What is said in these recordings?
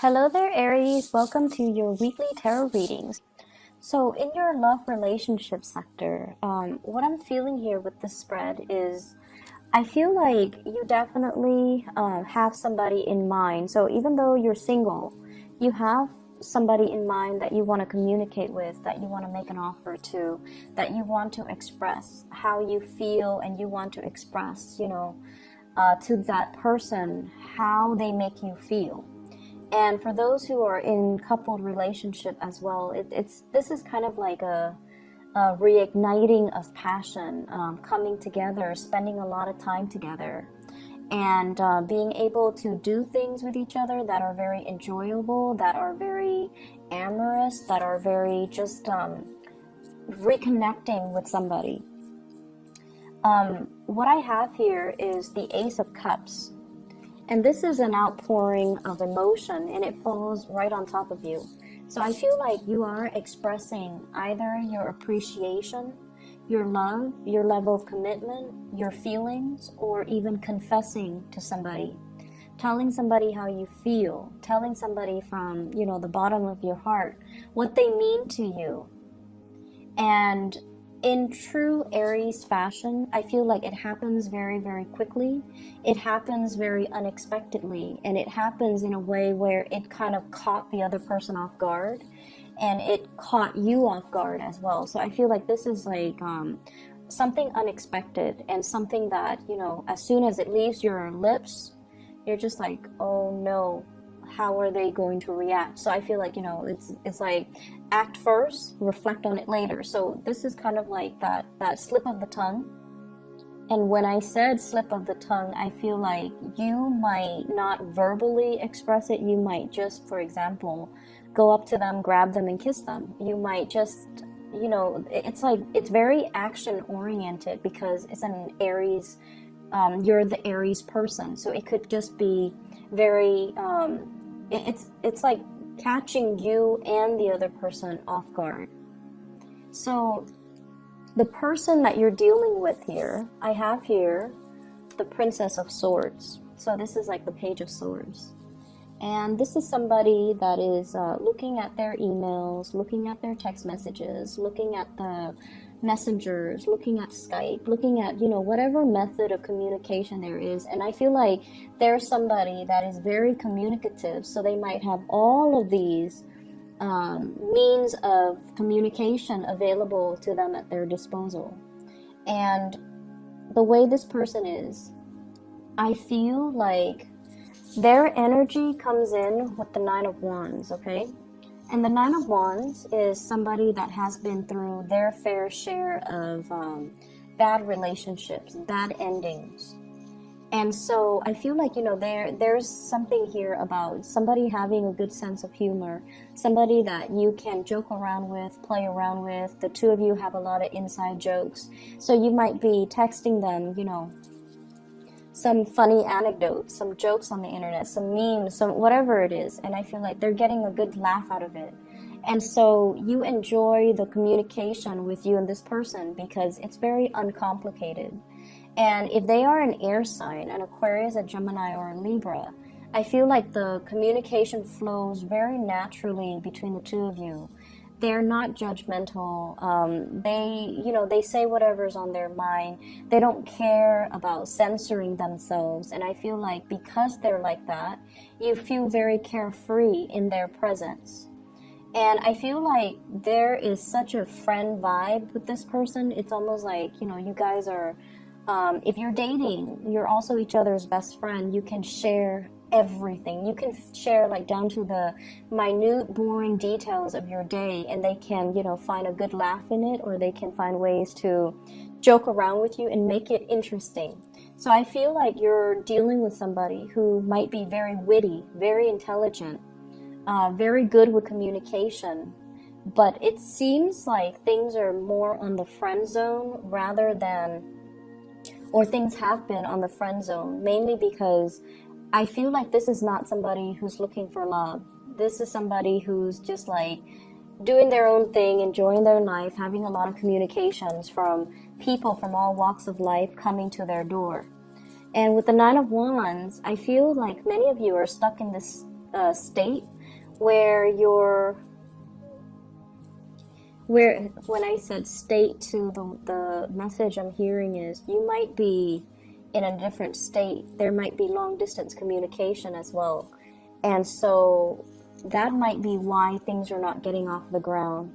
Hello there, Aries. Welcome to your weekly tarot readings. So, in your love relationship sector, what I'm feeling here with this spread is I feel like you definitely have somebody in mind. So, even though you're single, you have somebody in mind that you want to communicate with, that you want to make an offer to, that you want to express how you feel, and you want to express, to that person how they make you feel. And for those who are in coupled relationship as well, this is kind of like a reigniting of passion, coming together, spending a lot of time together, and being able to do things with each other that are very enjoyable, that are very amorous, that are very just reconnecting with somebody. What I have here is the Ace of Cups. And this is an outpouring of emotion, and it falls right on top of you. So I feel like you are expressing either your appreciation, your love, your level of commitment, your feelings, or even confessing to somebody. Telling somebody how you feel, telling somebody from, the bottom of your heart what they mean to you. And in true Aries fashion, I feel like it happens very, very quickly. It happens very unexpectedly, and it happens in a way where it kind of caught the other person off guard, and it caught you off guard as well. So I feel like this is like something unexpected, and something that, as soon as it leaves your lips, you're just like, oh no, how are they going to react? So I feel like, it's like act first, reflect on it later. So this is kind of like that slip of the tongue. And when I said slip of the tongue, I feel like you might not verbally express it. You might just, for example, go up to them, grab them, and kiss them. You might just, it's like, it's very action oriented because it's an Aries. You're the Aries person. So it could just be very, it's like catching you and the other person off guard. So the person that you're dealing with here, I have here the Princess of Swords. So this is like the Page of Swords. And this is somebody that is looking at their emails, looking at their text messages, looking at the messengers, looking at Skype, looking at, whatever method of communication there is. And I feel like there's somebody that is very communicative. So they might have all of these means of communication available to them at their disposal. And the way this person is, I feel like their energy comes in with the Nine of Wands, okay? And the Nine of Wands is somebody that has been through their fair share of bad relationships, bad endings. And so I feel like, there's something here about somebody having a good sense of humor, somebody that you can joke around with, play around with. The two of you have a lot of inside jokes. So you might be texting them, some funny anecdotes, some jokes on the internet, some memes, some whatever it is. And I feel like they're getting a good laugh out of it. And so you enjoy the communication with you and this person because it's very uncomplicated. And if they are an air sign, an Aquarius, a Gemini, or a Libra, I feel like the communication flows very naturally between the two of you. They're not judgmental. They say whatever's on their mind. They don't care about censoring themselves. And I feel like because they're like that, you feel very carefree in their presence. And I feel like there is such a friend vibe with this person. It's almost like, you guys are, if you're dating, you're also each other's best friend. You can share everything. You can share like down to the minute, boring details of your day, and they can, find a good laugh in it, or they can find ways to joke around with you and make it interesting. So I feel like you're dealing with somebody who might be very witty, very intelligent, very good with communication, but it seems like things are more on the friend zone rather than, or things have been on the friend zone, mainly because I feel like this is not somebody who's looking for love. This is somebody who's just like doing their own thing, enjoying their life, having a lot of communications from people from all walks of life coming to their door. And with the Nine of Wands, I feel like many of you are stuck in this state where when I said state to the message I'm hearing is you might be in a different state. There might be long distance communication as well. And so that might be why things are not getting off the ground.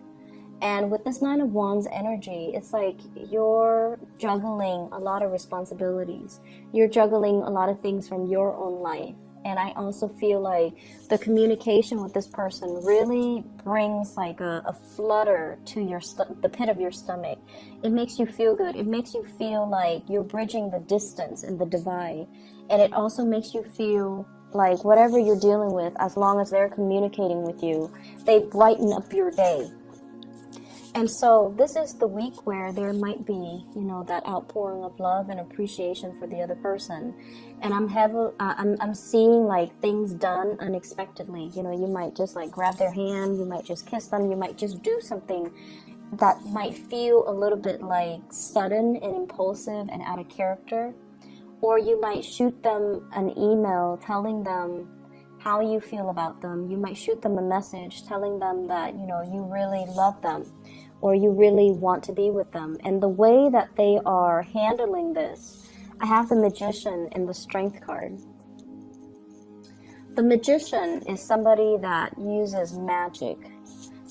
And with this Nine of Wands energy, it's like you're juggling a lot of responsibilities. You're juggling a lot of things from your own life. And I also feel like the communication with this person really brings like a flutter to the pit of your stomach. It makes you feel good. It makes you feel like you're bridging the distance and the divide. And it also makes you feel like whatever you're dealing with, as long as they're communicating with you, they brighten up your day. And so this is the week where there might be, that outpouring of love and appreciation for the other person. And I'm seeing like things done unexpectedly. You might just like grab their hand, you might just kiss them, you might just do something that might feel a little bit like sudden and impulsive and out of character. Or you might shoot them an email telling them how you feel about them. You might shoot them a message telling them that, you really love them or you really want to be with them. And the way that they are handling this, I have the Magician and the Strength card. The Magician is somebody that uses magic.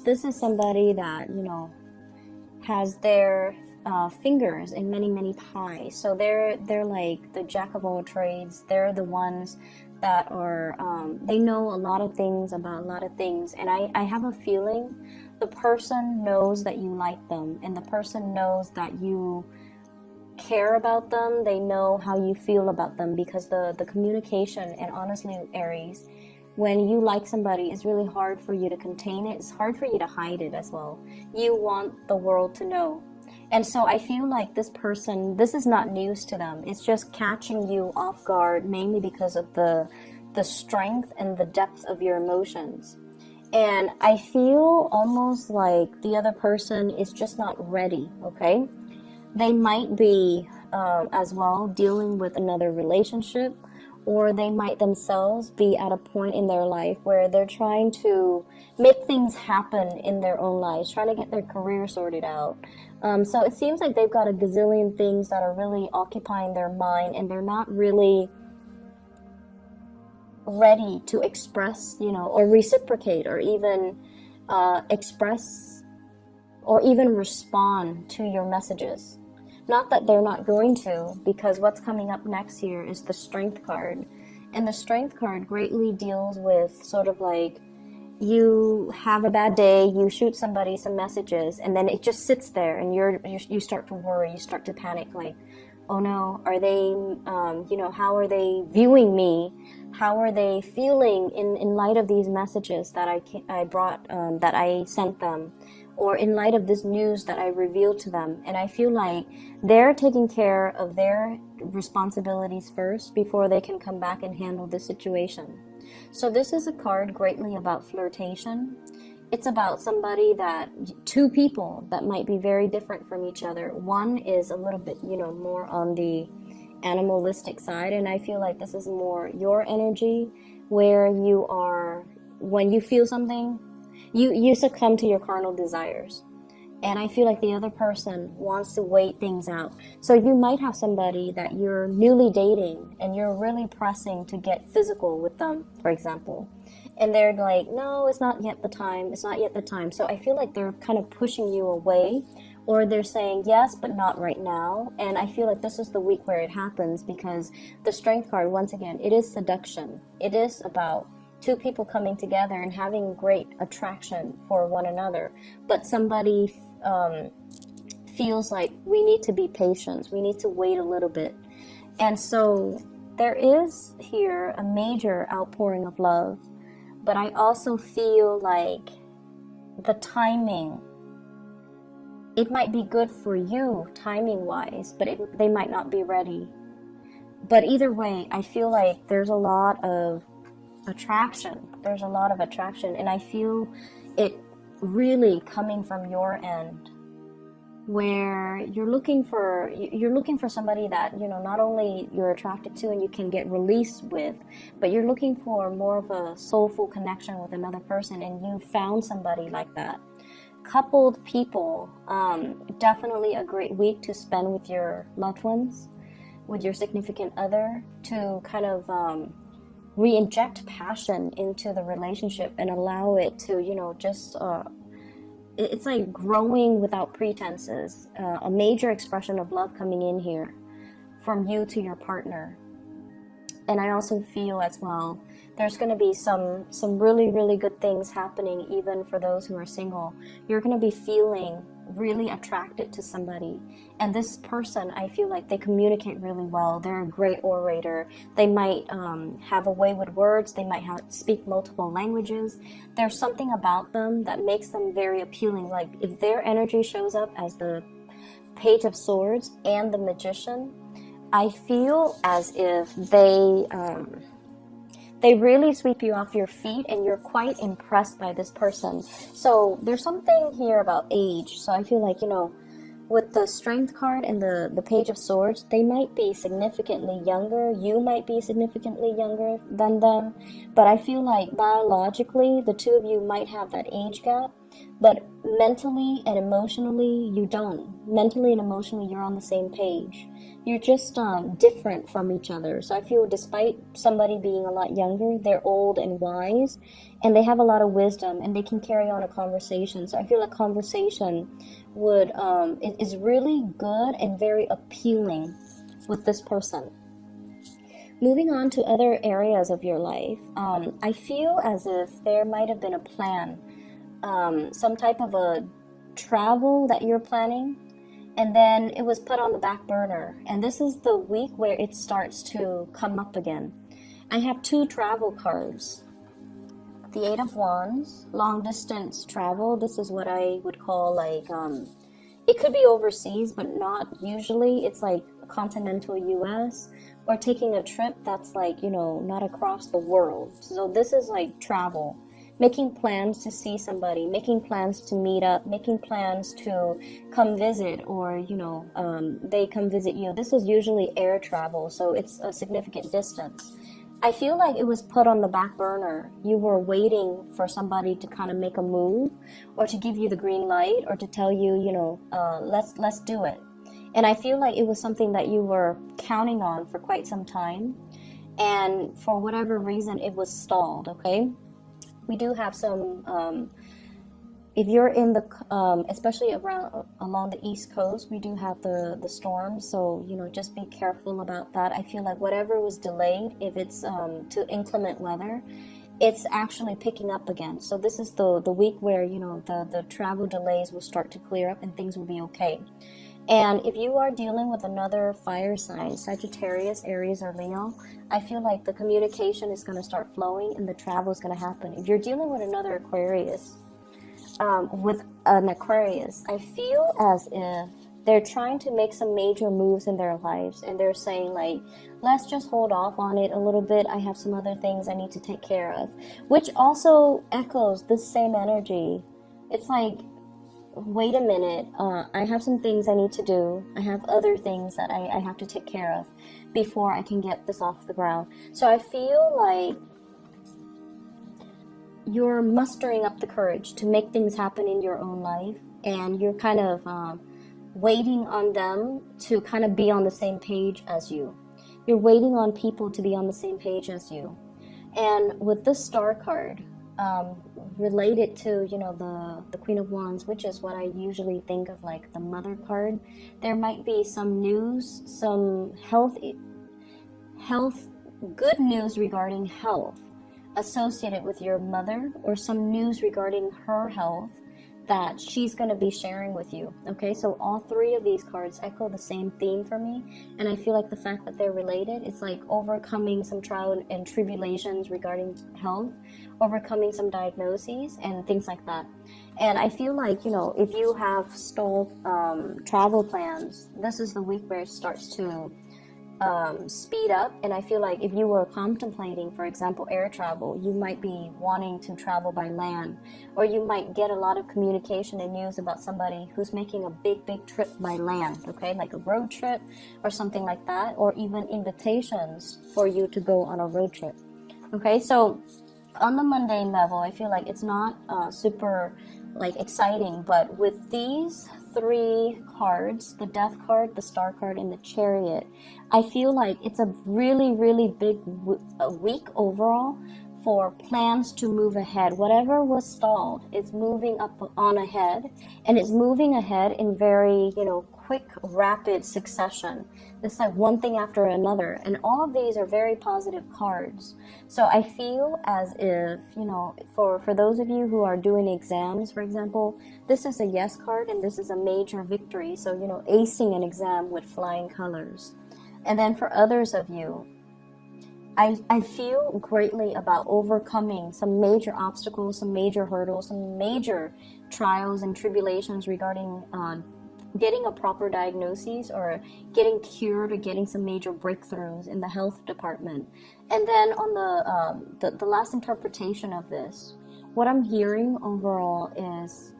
This is somebody that, has their fingers in many, many pies. So they're like the jack of all trades. They're the ones that are, they know a lot of things about a lot of things. And I have a feeling the person knows that you like them, and the person knows that you care about them. They know how you feel about them, because the communication, and honestly, Aries, when you like somebody, it's really hard for you to contain it. It's hard for you to hide it as well. You want the world to know. And so I feel like this person, this is not news to them. It's just catching you off guard, mainly because of the strength and the depth of your emotions. And I feel almost like the other person is just not ready, okay? They might be as well dealing with another relationship, or they might themselves be at a point in their life where they're trying to make things happen in their own lives, trying to get their career sorted out. So it seems like they've got a gazillion things that are really occupying their mind, and they're not really ready to express, or reciprocate, or even express, or even respond to your messages. Not that they're not going to, because what's coming up next here is the Strength card. And the Strength card greatly deals with sort of like, you have a bad day, you shoot somebody some messages, and then it just sits there, and you start to worry, you start to panic, like, oh no, are they, how are they viewing me? How are they feeling in light of these messages that I brought, that I sent them? Or in light of this news that I revealed to them. And I feel like they're taking care of their responsibilities first before they can come back and handle the situation. So this is a card greatly about flirtation. It's about two people that might be very different from each other. One is a little bit, more on the animalistic side, and I feel like this is more your energy, where you are, when you feel something, you succumb to your carnal desires. And I feel like the other person wants to wait things out. So you might have somebody that you're newly dating and you're really pressing to get physical with them, for example. And they're like, no, it's not yet the time. It's not yet the time. So I feel like they're kind of pushing you away, or they're saying yes, but not right now. And I feel like this is the week where it happens, because the Strength card, once again, it is seduction. It is about two people coming together and having great attraction for one another. But somebody feels like we need to be patient. We need to wait a little bit. And so there is here a major outpouring of love. But I also feel like the timing, it might be good for you timing-wise, but they might not be ready. But either way, I feel like there's a lot of attraction. There's a lot of attraction, and I feel it really coming from your end. where you're looking for somebody that, you know, not only you're attracted to and you can get released with, but you're looking for more of a soulful connection with another person, and you found somebody like that. Coupled people, definitely a great week to spend with your loved ones, with your significant other, to kind of re-inject passion into the relationship and allow it to, you know, just it's like growing without pretenses, a major expression of love coming in here from you to your partner. And I also feel as well, there's going to be some really, really good things happening even for those who are single. You're going to be feeling really attracted to somebody. And this person, I feel like they communicate really well. They're a great orator. They might have a way with words. They might speak multiple languages. There's something about them that makes them very appealing. Like if their energy shows up as the Page of Swords and the Magician, I feel as if they really sweep you off your feet and you're quite impressed by this person. So there's something here about age. So I feel like, you know, with the Strength card and the Page of Swords, they might be significantly younger. You might be significantly younger than them. But I feel like biologically, the two of you might have that age gap. But mentally and emotionally, you don't. Mentally and emotionally, you're on the same page. You're just different from each other. So I feel despite somebody being a lot younger, they're old and wise, and they have a lot of wisdom, and they can carry on a conversation. So I feel like conversation would is really good and very appealing with this person. Moving on to other areas of your life, I feel as if there might have been a plan, some type of a travel that you're planning, and then it was put on the back burner. And this is the week where it starts to come up again. I have two travel cards. The Eight of Wands, long distance travel. This is what I would call like, it could be overseas, but not usually. It's like continental US, or taking a trip that's like, you know, not across the world. So this is like travel. Making plans to see somebody, making plans to meet up, making plans to come visit, or, you know, they come visit you. This is usually air travel, so it's a significant distance. I feel like it was put on the back burner. You were waiting for somebody to kind of make a move, or to give you the green light, or to tell you, you know, let's do it. And I feel like it was something that you were counting on for quite some time, and for whatever reason, it was stalled, okay? We do have some, if you're in the, especially along the East Coast, we do have the storms. So, you know, just be careful about that. I feel like whatever was delayed, if it's to inclement weather, it's actually picking up again. So this is the week where, you know, the travel delays will start to clear up and things will be okay. And if you are dealing with another fire sign, Sagittarius, Aries, or Leo, I feel like the communication is going to start flowing and the travel is going to happen. If you're dealing with another Aquarius, I feel as if they're trying to make some major moves in their lives, and they're saying like, let's just hold off on it a little bit. I have some other things I need to take care of, which also echoes this same energy. It's like, wait a minute, I have some things I need to do. I have other things that I have to take care of before I can get this off the ground. So I feel like you're mustering up the courage to make things happen in your own life, and you're kind of waiting on them to kind of be on the same page as you. You're waiting on people to be on the same page as you. And with this Star card, related to, you know, the Queen of Wands, which is what I usually think of like the mother card, there might be some news, some health, good news regarding health associated with your mother, or some news regarding her health that she's going to be sharing with you. Okay, so all three of these cards echo the same theme for me, and I feel like the fact that they're related, it's like overcoming some trial and tribulations regarding health, overcoming some diagnoses and things like that. And I feel like, you know, if you have stalled travel plans, this is the week where it starts to speed up. And I feel like if you were contemplating, for example, air travel, you might be wanting to travel by land, or you might get a lot of communication and news about somebody who's making a big trip by land, okay, like a road trip or something like that, or even invitations for you to go on a road trip. Okay, so on the mundane level, I feel like it's not super like exciting, but with these three cards, the death card, the star card, and the chariot, I feel like it's a really big week overall for plans to move ahead. Whatever was stalled is moving up on ahead, and it's moving ahead in very, quick, rapid succession. It's like one thing after another, and all of these are very positive cards. So I feel as if, for those of you who are doing exams, for example, this is a yes card, and this is a major victory. So, acing an exam with flying colors. And then for others of you, I feel greatly about overcoming some major obstacles, some major hurdles, some major trials and tribulations regarding getting a proper diagnosis, or getting cured, or getting some major breakthroughs in the health department. And then on the last interpretation of this, what I'm hearing overall is,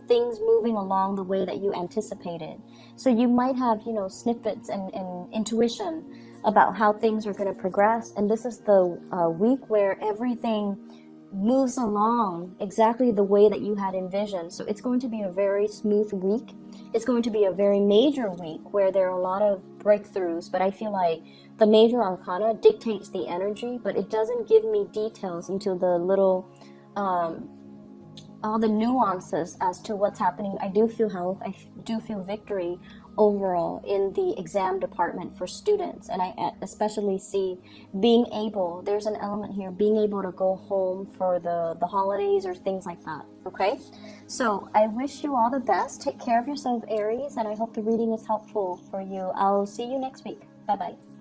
things moving along the way that you anticipated. So you might have, snippets and intuition about how things are going to progress. And this is the week where everything moves along exactly the way that you had envisioned. So it's going to be a very smooth week. It's going to be a very major week where there are a lot of breakthroughs, but I feel like the major arcana dictates the energy, but it doesn't give me details into the little all the nuances as to what's happening. I do feel health, I do feel victory overall in the exam department for students, and I especially see being able, there's an element here, being able to go home for the holidays or things like that. Okay, so I wish you all the best. Take care of yourself, Aries, and I hope the reading is helpful for you. I'll see you next week. Bye bye.